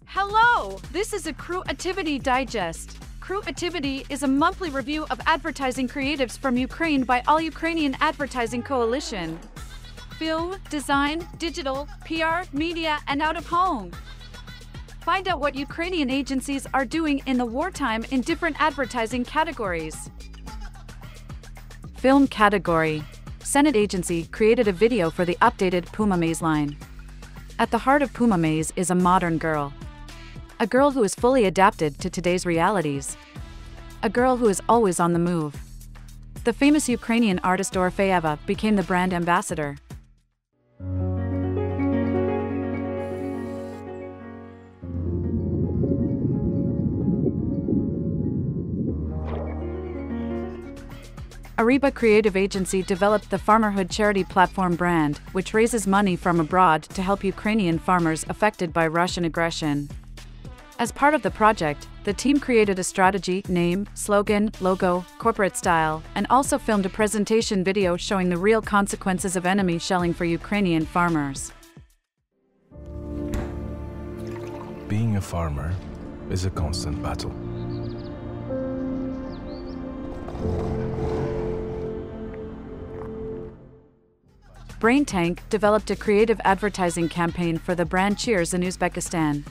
Hello! This is a CrUAtivity digest. CrUAtivity is a monthly review of advertising creatives from Ukraine by All-Ukrainian Advertising Coalition. Film, design, digital, PR, media, and out-of-home. Find out what Ukrainian agencies are doing in the wartime in different advertising categories. Film category. Senate Agency created a video for the updated Puma Maze line. At the heart of Puma Maze is a modern girl. A girl who is fully adapted to today's realities. A girl who is always on the move. The famous Ukrainian artist Orfeeva became the brand ambassador. Ariba Creative Agency developed the Farmerhood charity platform brand, which raises money from abroad to help Ukrainian farmers affected by Russian aggression. As part of the project, the team created a strategy, name, slogan, logo, corporate style, and also filmed a presentation video showing the real consequences of enemy shelling for Ukrainian farmers. Being a farmer is a constant battle. BrainTank developed a creative advertising campaign for the brand Cheers in Uzbekistan.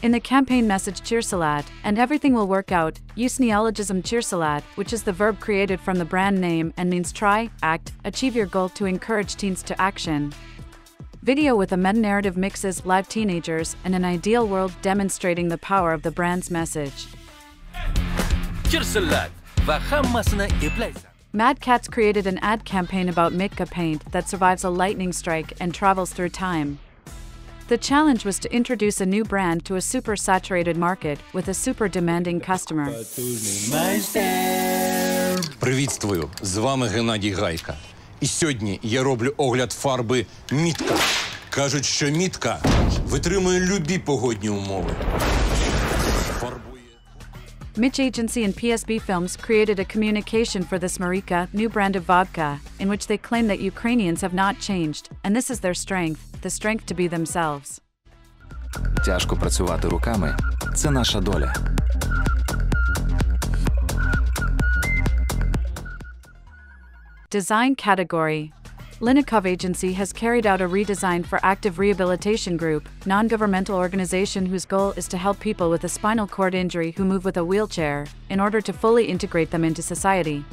In the campaign message Cheersalad, and everything will work out, use neologism Cheersalad, which is the verb created from the brand name and means try, act, achieve your goal to encourage teens to action. Video with a meta-narrative mixes live teenagers and an ideal world demonstrating the power of the brand's message. Mad Cats created an ad campaign about Mitka paint that survives a lightning strike and travels through time. The challenge was to introduce a new brand to a super saturated market with a super demanding customer. Привітствую, з вами Геннадій Гайка. І сьогодні я роблю огляд фарби Мітка. Кажуть, що Мітка витримує любі погодні умови. Mitch Agency and PSB Films created a communication for this Marika, new brand of vodka, in which they claim that Ukrainians have not changed, and this is their strength, the strength to be themselves. Тяжко працювати руками – це наша доля. Design category. Linikov Agency has carried out a redesign for Active Rehabilitation Group, non-governmental organization whose goal is to help people with a spinal cord injury who move with a wheelchair, in order to fully integrate them into society.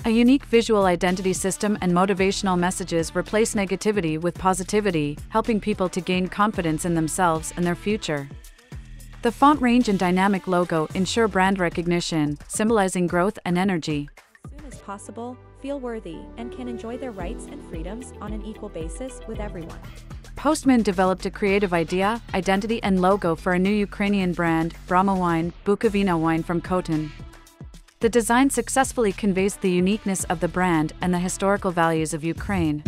A unique visual identity system and motivational messages replace negativity with positivity, helping people to gain confidence in themselves and their future. The font range and dynamic logo ensure brand recognition, symbolizing growth and energy. As soon as possible, feel worthy, and can enjoy their rights and freedoms on an equal basis with everyone. Postman developed a creative idea, identity and logo for a new Ukrainian brand, Brahma wine, Bukovina wine from Khotan. The design successfully conveys the uniqueness of the brand and the historical values of Ukraine.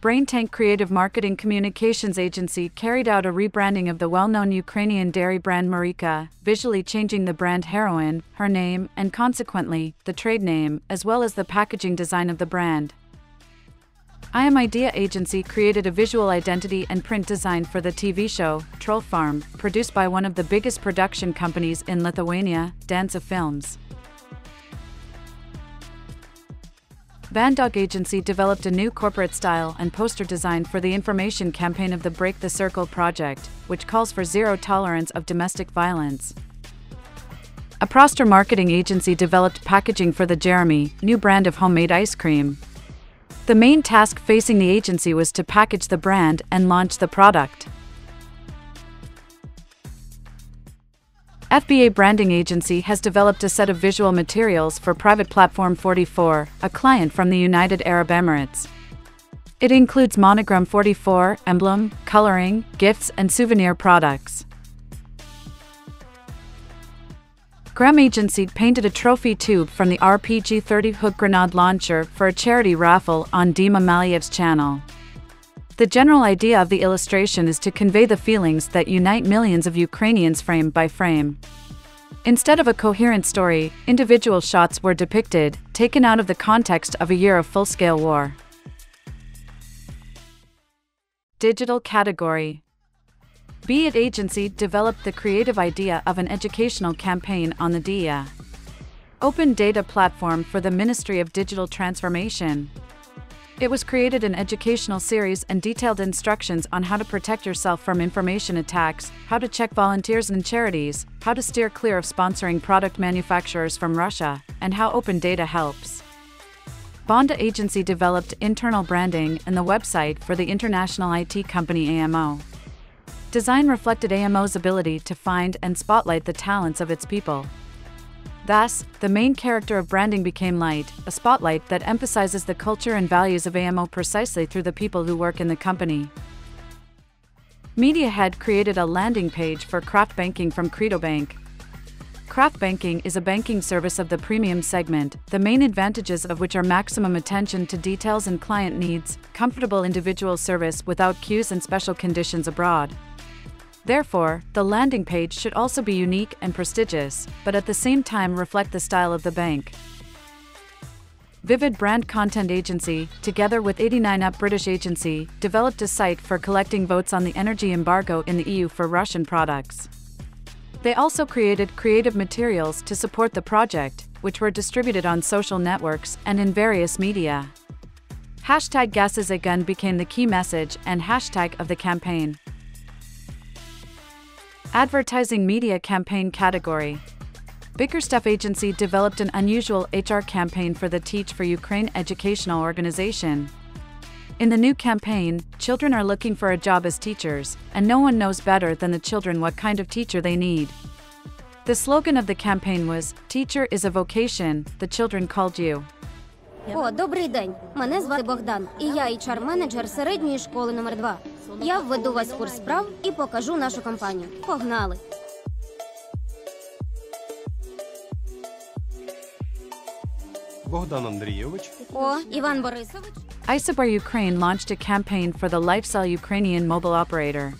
BrainTank Creative Marketing Communications Agency carried out a rebranding of the well-known Ukrainian dairy brand Marika, visually changing the brand heroine, her name, and consequently, the trade name, as well as the packaging design of the brand. I Am Idea Agency created a visual identity and print design for the TV show, Troll Farm, produced by one of the biggest production companies in Lithuania, Danza Films. Bandog Agency developed a new corporate style and poster design for the information campaign of the Break the Circle project, which calls for zero tolerance of domestic violence. A Proster Marketing Agency developed packaging for the Jeremy, new brand of homemade ice cream. The main task facing the agency was to package the brand and launch the product. FBA Branding Agency has developed a set of visual materials for Private Platform 44, a client from the United Arab Emirates. It includes Monogram 44, emblem, coloring, gifts, and souvenir products. Grem Agency painted a trophy tube from the RPG-30 Hook Grenade launcher for a charity raffle on Dima Maliev's channel. The general idea of the illustration is to convey the feelings that unite millions of Ukrainians frame by frame. Instead of a coherent story, individual shots were depicted, taken out of the context of a year of full-scale war. Digital category. Be It agency developed the creative idea of an educational campaign on the DIA. Open data platform for the Ministry of Digital Transformation. It was created an educational series and detailed instructions on how to protect yourself from information attacks, how to check volunteers and charities, how to steer clear of sponsoring product manufacturers from Russia, and how open data helps. Bonda agency developed internal branding and the website for the international IT company AMO. Design reflected AMO's ability to find and spotlight the talents of its people. Thus, the main character of branding became Light, a spotlight that emphasizes the culture and values of AMO precisely through the people who work in the company. Media Head created a landing page for Craft Banking from Credo Bank. Craft Banking is a banking service of the premium segment, the main advantages of which are maximum attention to details and client needs, comfortable individual service without queues and special conditions abroad. Therefore, the landing page should also be unique and prestigious, but at the same time reflect the style of the bank. Vivid Brand Content Agency, together with 89up British agency, developed a site for collecting votes on the energy embargo in the EU for Russian products. They also created creative materials to support the project, which were distributed on social networks and in various media. Hashtag Gas is a Gun became the key message and hashtag of the campaign. Advertising Media Campaign category. Bickerstaff Agency developed an unusual HR campaign for the Teach for Ukraine educational organization. In the new campaign, children are looking for a job as teachers, and no one knows better than the children what kind of teacher they need. The slogan of the campaign was, "Teacher is a vocation, the children called you." О, добрий день. Мене звати Богдан, і я HR-менеджер середньої школи номер 2. Я введу вас в курс справ і покажу нашу компанію. Погнали! Богдан Андрійович. О, Іван Борисович. Isobar Ukraine launched a campaign for the LifeSell Ukrainian mobile operator.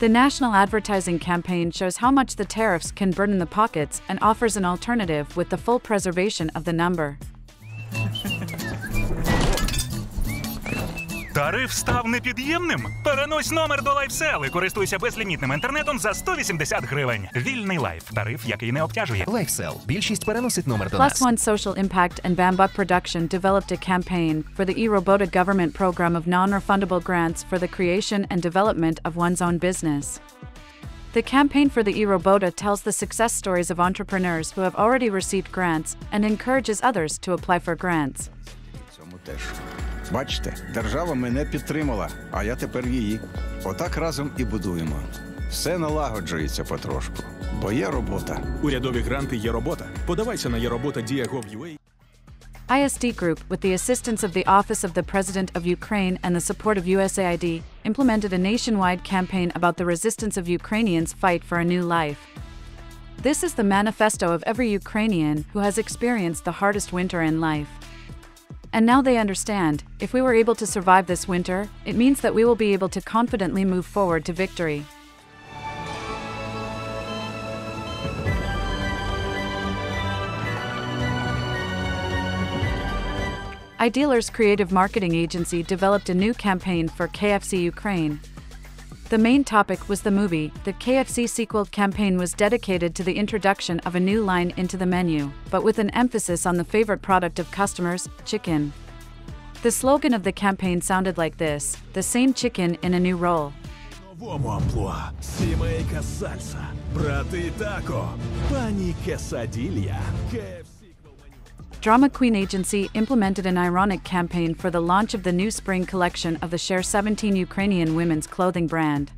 The national advertising campaign shows how much the tariffs can burden the pockets and offers an alternative with the full preservation of the number. Тариф став непід'ємним? Перенось номер до LifeSell і користуйся безлімітним інтернетом за 180 гривень. Вільний лайф. Тариф, який не обтяжує. LifeSell. Більшість переносить номер до Plus нас. One Social Impact and Bambuk Production developed a campaign for the eRobota government program of non-refundable grants for the creation and development of one's own business. The campaign for the eRobota tells the success stories of entrepreneurs who have already received grants and encourages others to apply for grants. Бачите, держава мене підтримала, а я тепер її. Отак разом і будуємо. Все налагоджується потрошку, бо є робота. Урядові гранти є робота. Подавайся на yeroboта.dia.gov.ua. ISD Group, with the assistance of the Office of the President of Ukraine and the support of USAID, implemented a nationwide campaign about the resistance of Ukrainians' fight for a new life. This is the manifesto of every Ukrainian who has experienced the hardest winter in life. And now they understand, if we were able to survive this winter, it means that we will be able to confidently move forward to victory. iDealer's creative marketing agency developed a new campaign for KFC Ukraine. The main topic was the movie. The KFC sequel campaign was dedicated to the introduction of a new line into the menu, but with an emphasis on the favorite product of customers, chicken. The slogan of the campaign sounded like this: the same chicken in a new role. Новому амплуа. Сімейка сальса. Брати тако. Пані Кесаділья. Drama Queen Agency implemented an ironic campaign for the launch of the new spring collection of the Share 17 Ukrainian women's clothing brand.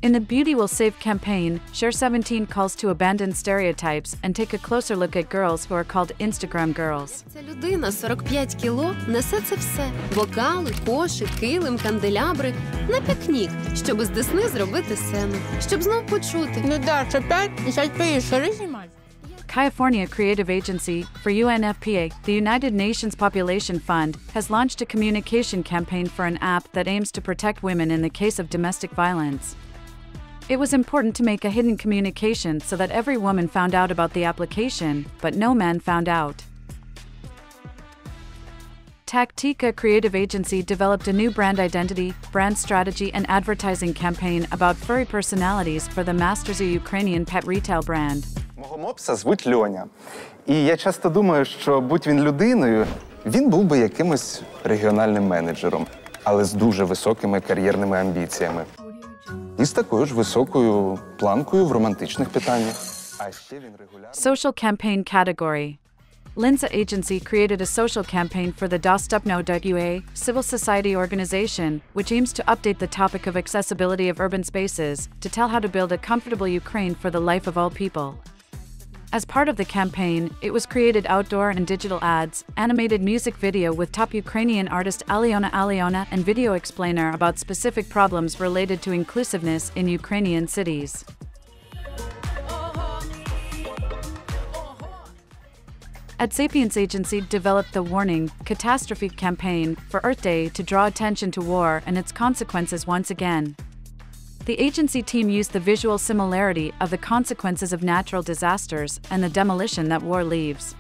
In the Beauty Will Save campaign, Share 17 calls to abandon stereotypes and take a closer look at girls who are called Instagram girls. Ця людина 45 кіло несе це все. Бокали, кошик, килим, канделябри. На пікнік, щоб з Десни зробити сцену. Щоб знов почути. Ну да, це 5 пишери знімати. California Creative Agency, for UNFPA, the United Nations Population Fund, has launched a communication campaign for an app that aims to protect women in the case of domestic violence. It was important to make a hidden communication so that every woman found out about the application, but no man found out. Tactica creative agency developed a new brand identity, brand strategy and advertising campaign about furry personalities for the Masters Ukrainian pet retail brand. Мого мопса звуть Льоня. І я часто думаю, що будь він людиною, він був би якимось регіональним менеджером, але з дуже високими кар'єрними амбіціями. І з такою ж високою планкою в романтичних питаннях. А ще він регулярно... Social campaign category. Linza Agency created a social campaign for the Dostupno.ua civil society organization, which aims to update the topic of accessibility of urban spaces, to tell how to build a comfortable Ukraine for the life of all people. As part of the campaign, it was created outdoor and digital ads, animated music video with top Ukrainian artist Aliona and video explainer about specific problems related to inclusiveness in Ukrainian cities. AdSapiens Agency developed the Warning, Catastrophe campaign for Earth Day to draw attention to war and its consequences once again. The agency team used the visual similarity of the consequences of natural disasters and the demolition that war leaves.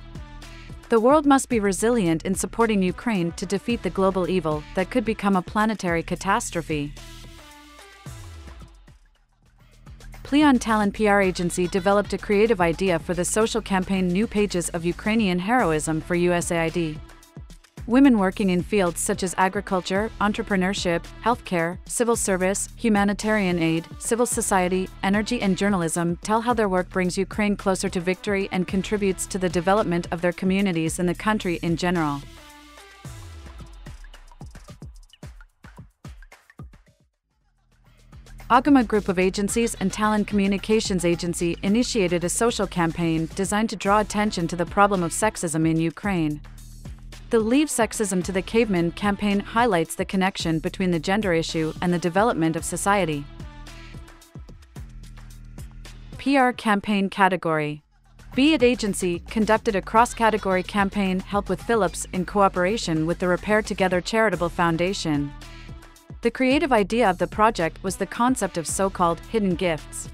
The world must be resilient in supporting Ukraine to defeat the global evil that could become a planetary catastrophe. Pleon Talent PR Agency developed a creative idea for the social campaign New Pages of Ukrainian Heroism for USAID. Women working in fields such as agriculture, entrepreneurship, healthcare, civil service, humanitarian aid, civil society, energy and journalism tell how their work brings Ukraine closer to victory and contributes to the development of their communities and the country in general. Agama Group of Agencies and Talent Communications Agency initiated a social campaign designed to draw attention to the problem of sexism in Ukraine. The Leave Sexism to the Caveman campaign highlights the connection between the gender issue and the development of society. PR campaign category. Be It Agency conducted a cross-category campaign Help with Philips in cooperation with the Repair Together Charitable Foundation. The creative idea of the project was the concept of so-called hidden gifts.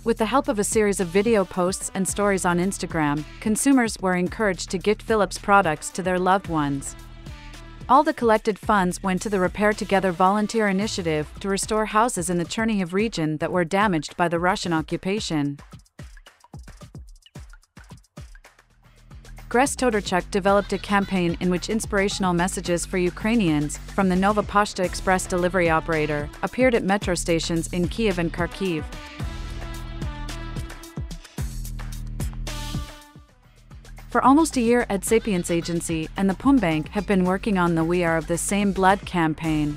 With the help of a series of video posts and stories on Instagram, consumers were encouraged to gift Philips products to their loved ones. All the collected funds went to the Repair Together volunteer initiative to restore houses in the Chernihiv region that were damaged by the Russian occupation. Gres Todorchuk developed a campaign in which inspirational messages for Ukrainians, from the Nova Poshta Express delivery operator, appeared at metro stations in Kyiv and Kharkiv. For almost a year, AdSapiens Agency and the Pumbank have been working on the We Are of the Same Blood campaign.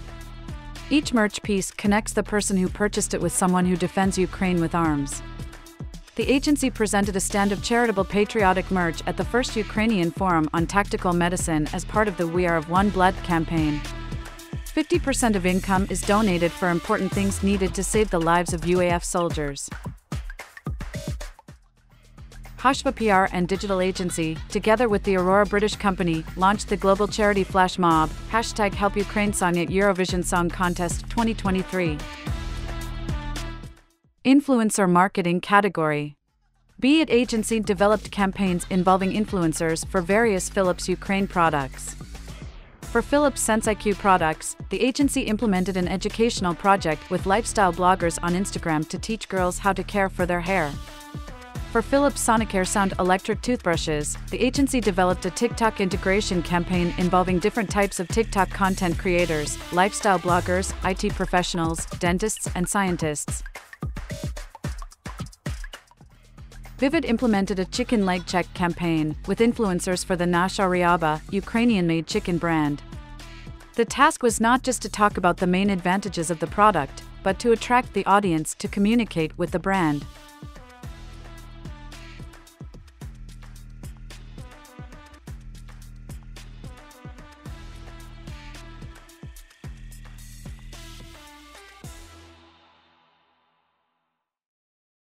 Each merch piece connects the person who purchased it with someone who defends Ukraine with arms. The agency presented a stand of charitable patriotic merch at the first Ukrainian Forum on Tactical Medicine as part of the We Are of One Blood campaign. 50% of income is donated for important things needed to save the lives of UAF soldiers. Hashva PR and Digital Agency, together with the Aurora British Company, launched the global charity flash mob, #HelpUkraine Song at Eurovision Song Contest 2023. Influencer marketing category. Be It Agency developed campaigns involving influencers for various Philips Ukraine products. For Philips SenseIQ products, the agency implemented an educational project with lifestyle bloggers on Instagram to teach girls how to care for their hair. For Philips Sonicare Sound electric toothbrushes, the agency developed a TikTok integration campaign involving different types of TikTok content creators, lifestyle bloggers, IT professionals, dentists, and scientists. Vivid implemented a chicken leg check campaign with influencers for the Nasha Ryaba, Ukrainian-made chicken brand. The task was not just to talk about the main advantages of the product, but to attract the audience to communicate with the brand.